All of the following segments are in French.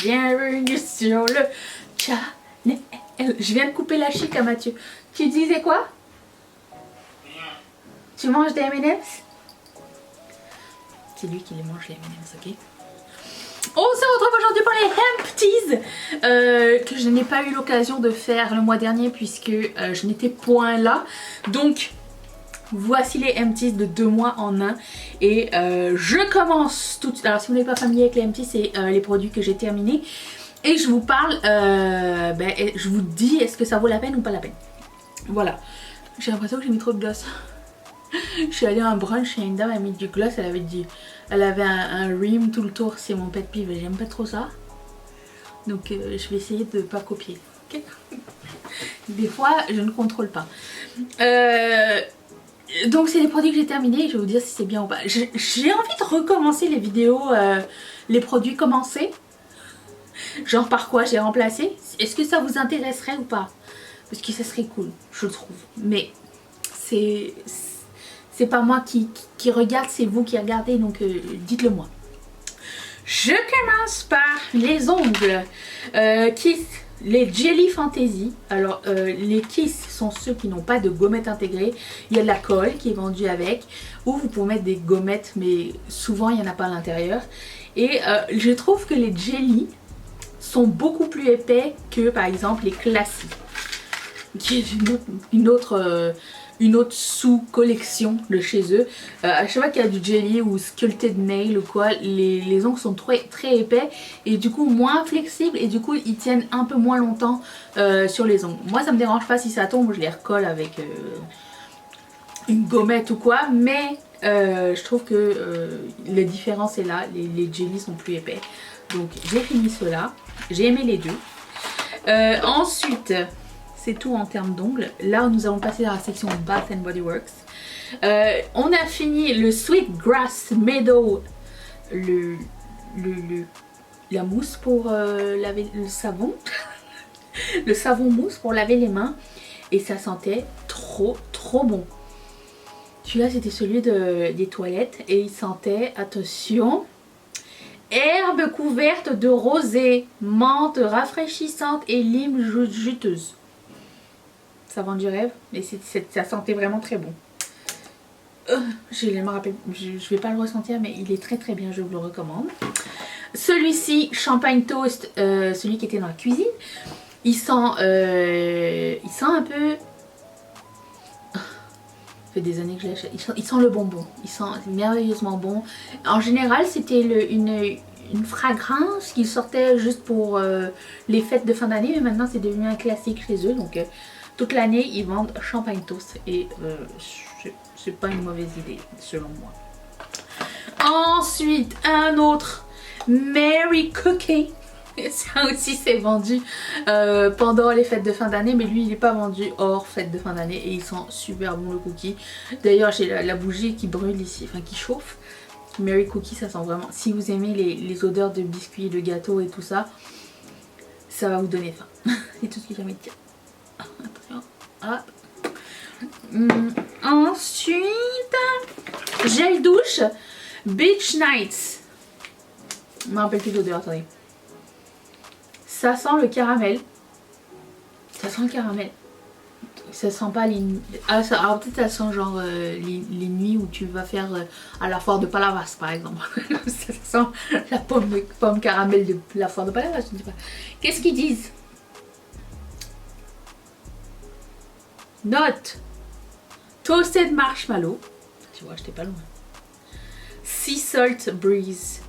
bienvenue sur le channel. Je viens de couper la chic à Mathieu. Tu disais quoi? Tu manges des M&M's? C'est lui qui les mange les M&M's, ok? On se retrouve aujourd'hui pour les Empties que je n'ai pas eu l'occasion de faire le mois dernier puisque je n'étais point là. Donc voici les Empties de 2 mois en un. Et je commence tout de suite. Alors si vous n'êtes pas familier avec les Empties, c'est les produits que j'ai terminés. Et je vous parle, je vous dis est-ce que ça vaut la peine ou pas la peine. Voilà. J'ai l'impression que j'ai mis trop de gloss. Je suis allée à un brunch et une dame a mis du gloss, elle avait un rim tout le tour, c'est mon pet peeve et j'aime pas trop ça. Donc je vais essayer de ne pas copier. Okay. Des fois je ne contrôle pas. Donc c'est les produits que j'ai terminés, je vais vous dire si c'est bien ou pas. J'ai envie de recommencer les vidéos, les produits commencés. Genre par quoi j'ai remplacé. Est-ce que ça vous intéresserait ou pas? Parce que ça serait cool, je trouve. Mais c'est pas moi qui regarde, c'est vous qui regardez, donc dites-le moi. Je commence par les ongles Kiss, les Jelly Fantasy. Alors les Kiss sont ceux qui n'ont pas de gommettes intégrées. Il y a de la colle qui est vendue avec, ou vous pouvez mettre des gommettes, mais souvent il n'y en a pas à l'intérieur. Et je trouve que les Jelly sont beaucoup plus épais que par exemple les classiques, qui est une autre sous-collection de chez eux. À chaque fois qu'il y a du jelly ou sculpted nail ou quoi, les ongles sont très épais et du coup moins flexibles et du coup ils tiennent un peu moins longtemps sur les ongles. Moi ça me dérange pas si ça tombe, je les recolle avec une gommette ou quoi, mais je trouve que la différence est là, les jelly sont plus épais. Donc j'ai fini cela, j'ai aimé les deux. Ensuite, c'est tout en termes d'ongles. Là, nous allons passer dans la section Bath and Body Works. On a fini le Sweet Grass Meadow, la mousse pour laver le savon. Le savon mousse pour laver les mains. Et ça sentait trop bon. Celui-là, c'était celui des toilettes. Et il sentait, attention, herbe couverte de rosée, menthe rafraîchissante et lime juteuse. Ça vend du rêve, mais ça sentait vraiment très bon. Je vais pas le ressentir, mais il est très bien, je vous le recommande. Celui-ci, Champagne Toast, celui qui était dans la cuisine, il sent un peu... Ça fait des années que je l'achète. Il sent le bonbon, il sent merveilleusement bon. En général, c'était une fragrance qui sortait juste pour les fêtes de fin d'année, mais maintenant c'est devenu un classique chez eux, donc... toute l'année, ils vendent Champagne Toast et c'est pas une mauvaise idée, selon moi. Ensuite, un autre Mary Cookie. Ça aussi, c'est vendu pendant les fêtes de fin d'année, mais lui, il n'est pas vendu hors fête de fin d'année et il sent super bon le cookie. D'ailleurs, j'ai la bougie qui brûle ici, enfin qui chauffe. Mary Cookie, ça sent vraiment... Si vous aimez les odeurs de biscuits, de gâteaux et tout ça, ça va vous donner faim. C'est tout ce que j'ai envie de dire. Ensuite, gel douche Beach Nights. Je me rappelle plus d'odeur, attendez. Ça sent le caramel. Ça sent le caramel. Ça sent pas les... alors peut-être ça sent genre les nuits où tu vas faire à la foire de Palavas par exemple. Ça sent la pomme caramel de la foire de Palavas, je ne sais pas. Qu'est-ce qu'ils disent? Note Toasted Marshmallow. Tu vois, j'étais pas loin. Sea Salt Breeze.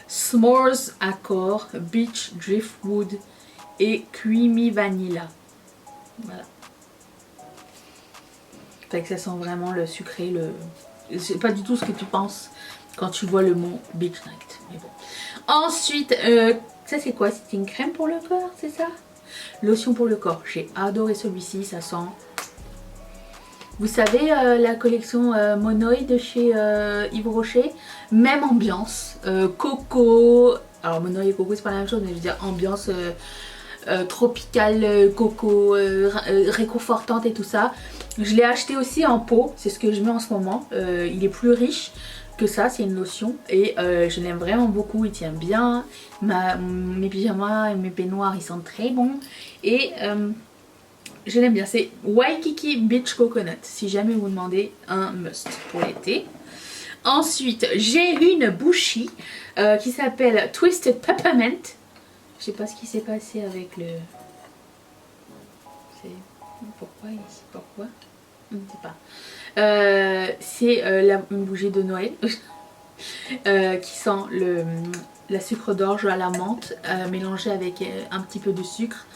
S'mores Accord, Beach Driftwood et Creamy Vanilla. Voilà. Fait que ça sent vraiment le sucré, c'est pas du tout ce que tu penses quand tu vois le mot Beach Night. Mais bon. Ensuite, ça c'est quoi? C'est une crème pour le corps, c'est ça? Lotion pour le corps. J'ai adoré celui-ci, ça sent... Vous savez la collection Monoï de chez Yves Rocher? Même ambiance. Coco. Alors Monoï et Coco c'est pas la même chose, mais je veux dire ambiance tropicale, coco, réconfortante et tout ça. Je l'ai acheté aussi en pot, c'est ce que je mets en ce moment. Il est plus riche que ça, c'est une lotion et je l'aime vraiment beaucoup, il tient bien. Mes pyjamas et mes peignoirs ils sentent très bon et je l'aime bien. C'est Waikiki Beach Coconut, si jamais vous demandez, un must pour l'été. Ensuite j'ai une bouchie qui s'appelle Twisted Peppermint. Je sais pas ce qui s'est passé avec le... Pourquoi ici? Pourquoi? Je ne sais pas. C'est une bougie de Noël qui sent la sucre d'orge à la menthe mélangée avec un petit peu de sucre,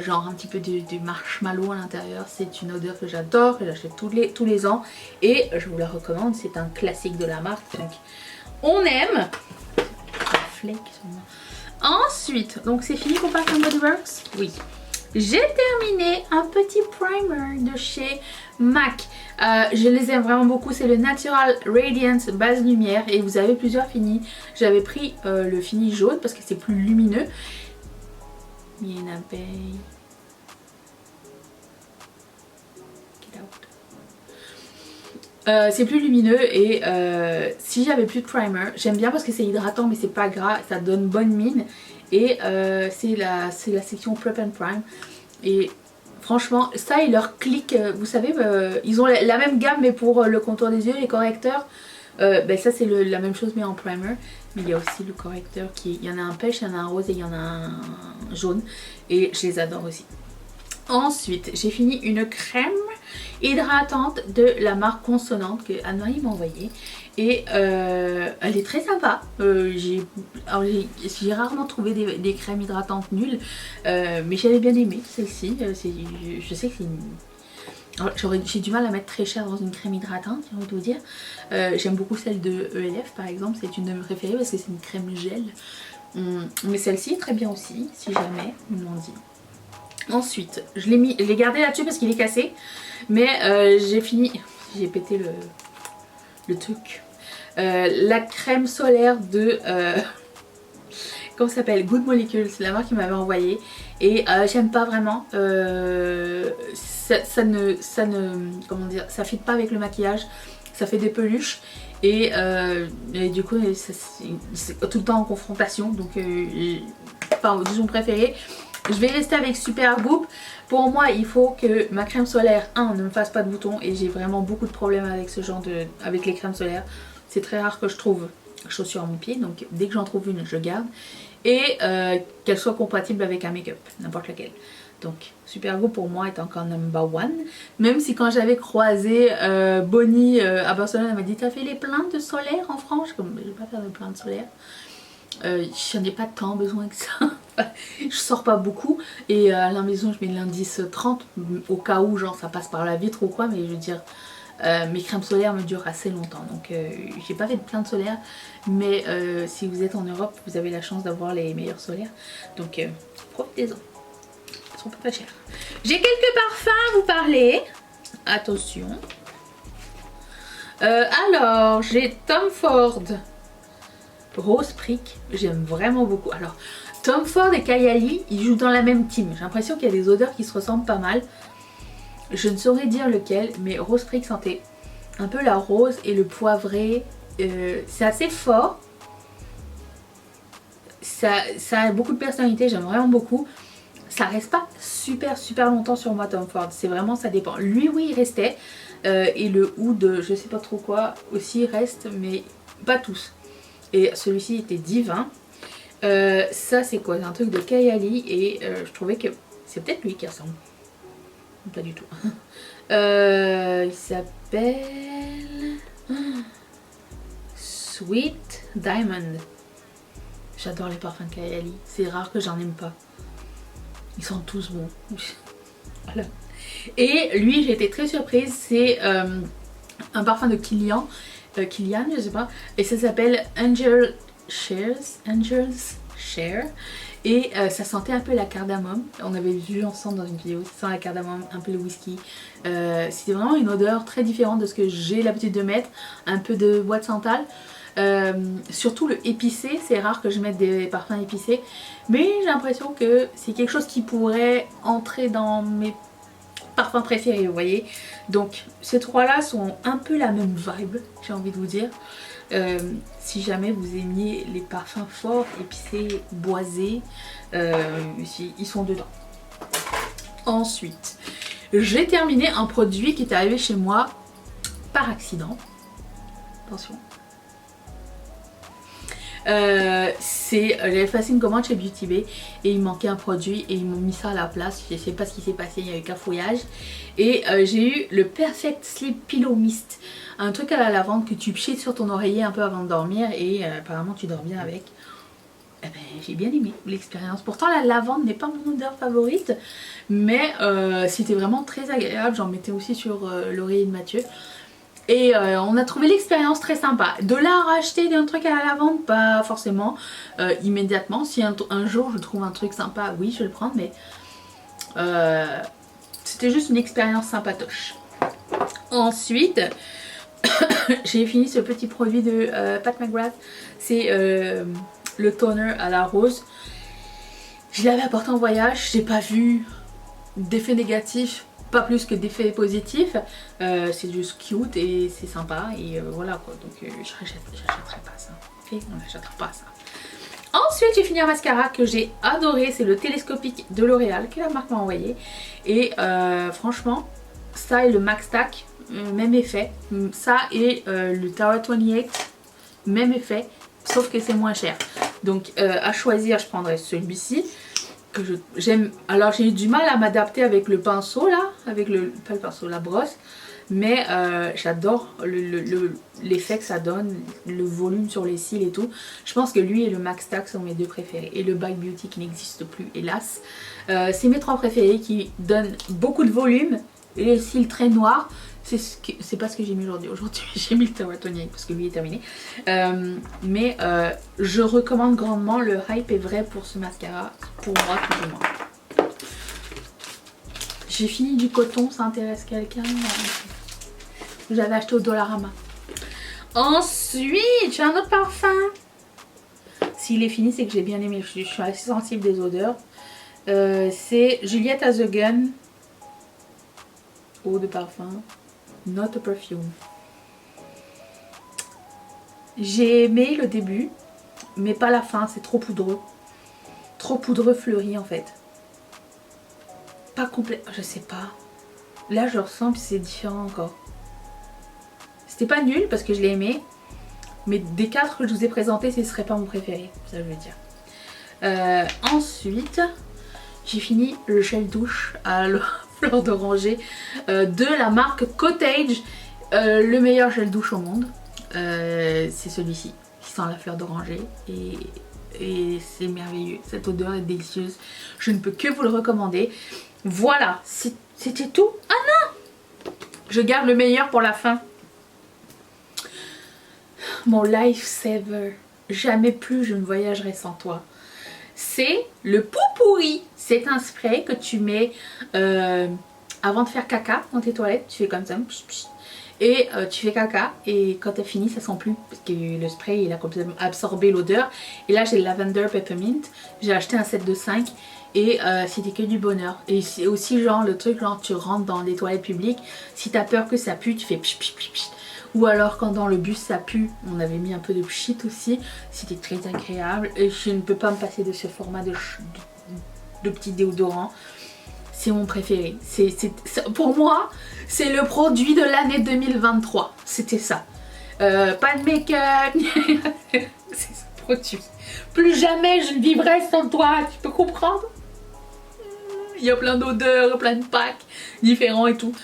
genre un petit peu de marshmallow à l'intérieur. C'est une odeur que j'adore, que j'achète tous les ans et je vous la recommande. C'est un classique de la marque, donc on aime. Flake sur moi. Ensuite, donc c'est fini pour Bath & Body Works? Oui. J'ai terminé un petit primer de chez MAC. Je les aime vraiment beaucoup. C'est le Natural Radiance Base Lumière. Et vous avez plusieurs finis. J'avais pris le fini jaune parce que c'est plus lumineux. Il y a une abeille. C'est plus lumineux et si j'avais plus de primer, j'aime bien parce que c'est hydratant mais c'est pas gras, ça donne bonne mine et c'est la section Prep and Prime et franchement ça et leur clic, vous savez ils ont la même gamme mais pour le contour des yeux, les correcteurs, ben ça c'est la même chose mais en primer, mais il y a aussi le correcteur il y en a un pêche, il y en a un rose et il y en a un jaune et je les adore aussi. Ensuite j'ai fini une crème hydratante de la marque Consonante que Anne-Marie m'a envoyée et elle est très sympa. J'ai rarement trouvé des crèmes hydratantes nulles mais j'avais bien aimé celle-ci. Je sais que c'est une... j'ai du mal à mettre très cher dans une crème hydratante, j'ai envie de vous dire. J'aime beaucoup celle de ELF par exemple, c'est une de mes préférées parce que c'est une crème gel. Mais celle-ci est très bien aussi, si jamais vous m'en dites. Ensuite, je l'ai gardé là-dessus parce qu'il est cassé. Mais j'ai fini, j'ai pété le truc. La crème solaire de... comment ça s'appelle? Good Molecules, c'est la marque qui m'avait envoyé. Et j'aime pas vraiment. Comment dire, ça fit pas avec le maquillage. Ça fait des peluches. Et du coup, c'est tout le temps en confrontation. Donc, enfin, disons préféré. Je vais rester avec Supergoop. Pour moi, il faut que ma crème solaire, ne me fasse pas de boutons. Et j'ai vraiment beaucoup de problèmes avec ce genre avec les crèmes solaires. C'est très rare que je trouve chaussures à mon pied. Donc dès que j'en trouve une, je garde. Et qu'elle soit compatible avec un make-up, n'importe lequel. Donc Supergoop pour moi est encore number one. Même si quand j'avais croisé Bonnie à Barcelone, elle m'a dit: t'as fait les plaintes de solaire en France? Je ne vais pas faire de plaintes solaires. J'en ai pas tant besoin que ça. Je sors pas beaucoup et à la maison je mets l'indice 30 au cas où genre ça passe par la vitre ou quoi, mais je veux dire mes crèmes solaires me durent assez longtemps, donc j'ai pas fait de plainte solaire, mais si vous êtes en Europe vous avez la chance d'avoir les meilleurs solaires, donc profitez-en, ils sont pas chers. J'ai quelques parfums à vous parler, attention. Alors j'ai Tom Ford Rose Prick, j'aime vraiment beaucoup. Alors Tom Ford et Kayali, ils jouent dans la même team. J'ai l'impression qu'il y a des odeurs qui se ressemblent pas mal. Je ne saurais dire lequel, mais Rose Prick sentait un peu la rose et le poivré. C'est assez fort. Ça a beaucoup de personnalité, j'aime vraiment beaucoup. Ça reste pas super longtemps sur moi Tom Ford. C'est vraiment, ça dépend. Lui oui il restait. Et le oud, je sais pas trop quoi, aussi reste, mais pas tous. Et celui-ci était divin. Ça c'est quoi? C'est un truc de Kayali et je trouvais que c'est peut-être lui qui ressemble. Pas du tout. Il s'appelle Sweet Diamond. J'adore les parfums de Kayali. C'est rare que j'en aime pas. Ils sont tous bons. Voilà. Et lui j'ai été très surprise. C'est un parfum de Kilian, je sais pas, et ça s'appelle Angel's Share et ça sentait un peu la cardamome. On avait vu ensemble dans une vidéo, ça sent la cardamome, un peu le whisky. C'était vraiment une odeur très différente de ce que j'ai l'habitude de mettre, un peu de bois de santal. Surtout le épicé, c'est rare que je mette des parfums épicés, mais j'ai l'impression que c'est quelque chose qui pourrait entrer dans mes parfums préférés, vous voyez. Donc ces trois-là sont un peu la même vibe, j'ai envie de vous dire. Si jamais vous aimiez les parfums forts, épicés, boisés, ils sont dedans. Ensuite, j'ai terminé un produit qui est arrivé chez moi par accident. Attention. J'avais passé une commande chez Beauty Bay et il manquait un produit et ils m'ont mis ça à la place. Je sais pas ce qui s'est passé, il y a eu cafouillage. Et j'ai eu le Perfect Sleep Pillow Mist, un truc à la lavande que tu pchites sur ton oreiller un peu avant de dormir et apparemment tu dors bien avec. Eh ben, j'ai bien aimé l'expérience. Pourtant la lavande n'est pas mon odeur favorite, mais c'était vraiment très agréable. J'en mettais aussi sur l'oreiller de Mathieu. Et on a trouvé l'expérience très sympa. De là à racheter un truc à la lavande, pas forcément immédiatement. Si un jour je trouve un truc sympa, oui je vais le prendre, mais c'était juste une expérience sympatoche. Ensuite, j'ai fini ce petit produit de Pat McGrath. C'est le toner à la rose. Je l'avais apporté en voyage, j'ai pas vu d'effet négatif. Pas plus que d'effets positifs, c'est juste cute et c'est sympa et voilà quoi, donc j'achèterai pas ça, ok, on n'achètera pas ça. Ensuite j'ai fini un mascara que j'ai adoré, c'est le télescopique de L'Oréal que la marque m'a envoyé et franchement ça et le Max Tack, même effet, ça et le Tower 28, même effet, sauf que c'est moins cher, donc à choisir je prendrais celui-ci. J'aime. Alors j'ai eu du mal à m'adapter avec le pinceau là, avec pas le pinceau, la brosse, mais j'adore l'effet que ça donne, le volume sur les cils et tout. Je pense que lui et le Max Tack sont mes deux préférés, et le Bite Beauty qui n'existe plus hélas. C'est mes trois préférés qui donnent beaucoup de volume et les cils très noirs. C'est pas ce que j'ai mis aujourd'hui. Aujourd'hui j'ai mis le Tower 28 parce que lui est terminé. Mais je recommande grandement. Le hype est vrai pour ce mascara. Pour moi tout du moins. J'ai fini du coton. Ça intéresse quelqu'un? J'avais acheté au Dollarama. Ensuite j'ai un autre parfum. S'il est fini c'est que j'ai bien aimé. Je suis assez sensible des odeurs. C'est Juliette as a Gun. Eau de parfum. Not a perfume. J'ai aimé le début, mais pas la fin, c'est trop poudreux. Trop poudreux fleuri en fait. Pas complet, je sais pas. Là je ressens que c'est différent encore. C'était pas nul parce que je l'ai aimé, mais des 4 que je vous ai présentés, ce serait pas mon préféré, ça je veux dire. Ensuite, j'ai fini le gel douche à fleur d'oranger de la marque Cottage, le meilleur gel douche au monde. C'est celui-ci qui sent la fleur d'oranger et c'est merveilleux, cette odeur est délicieuse, je ne peux que vous le recommander. Voilà, c'était tout. Ah non, je garde le meilleur pour la fin. Mon lifesaver, jamais plus je ne voyagerai sans toi. C'est le Poupourri. C'est un spray que tu mets avant de faire caca dans tes toilettes. Tu fais comme ça. Et tu fais caca. Et quand tu as fini, ça sent plus. Parce que le spray, il a complètement absorbé l'odeur. Et là, j'ai le Lavender Peppermint. J'ai acheté un set de 5. Et c'était que du bonheur. Et c'est aussi genre le truc, genre tu rentres dans les toilettes publiques. Si tu as peur que ça pue, tu fais pch pch pch pch. Ou alors quand dans le bus ça pue, on avait mis un peu de pchit aussi. C'était très agréable. Et je ne peux pas me passer de ce format de petit déodorant. C'est mon préféré. Pour moi, c'est le produit de l'année 2023. C'était ça. Pas de make-up. C'est ce produit. Plus jamais je ne vivrai sans toi. Tu peux comprendre? Il y a plein d'odeurs, plein de packs différents et tout.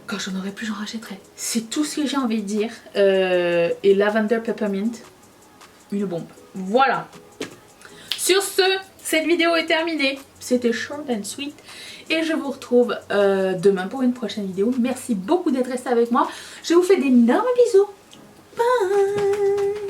Quand j'en aurai plus, j'en rachèterai. C'est tout ce que j'ai envie de dire. Et Lavender Peppermint, une bombe. Voilà. Sur ce, cette vidéo est terminée. C'était short and sweet. Et je vous retrouve demain pour une prochaine vidéo. Merci beaucoup d'être resté avec moi. Je vous fais d'énormes bisous. Bye.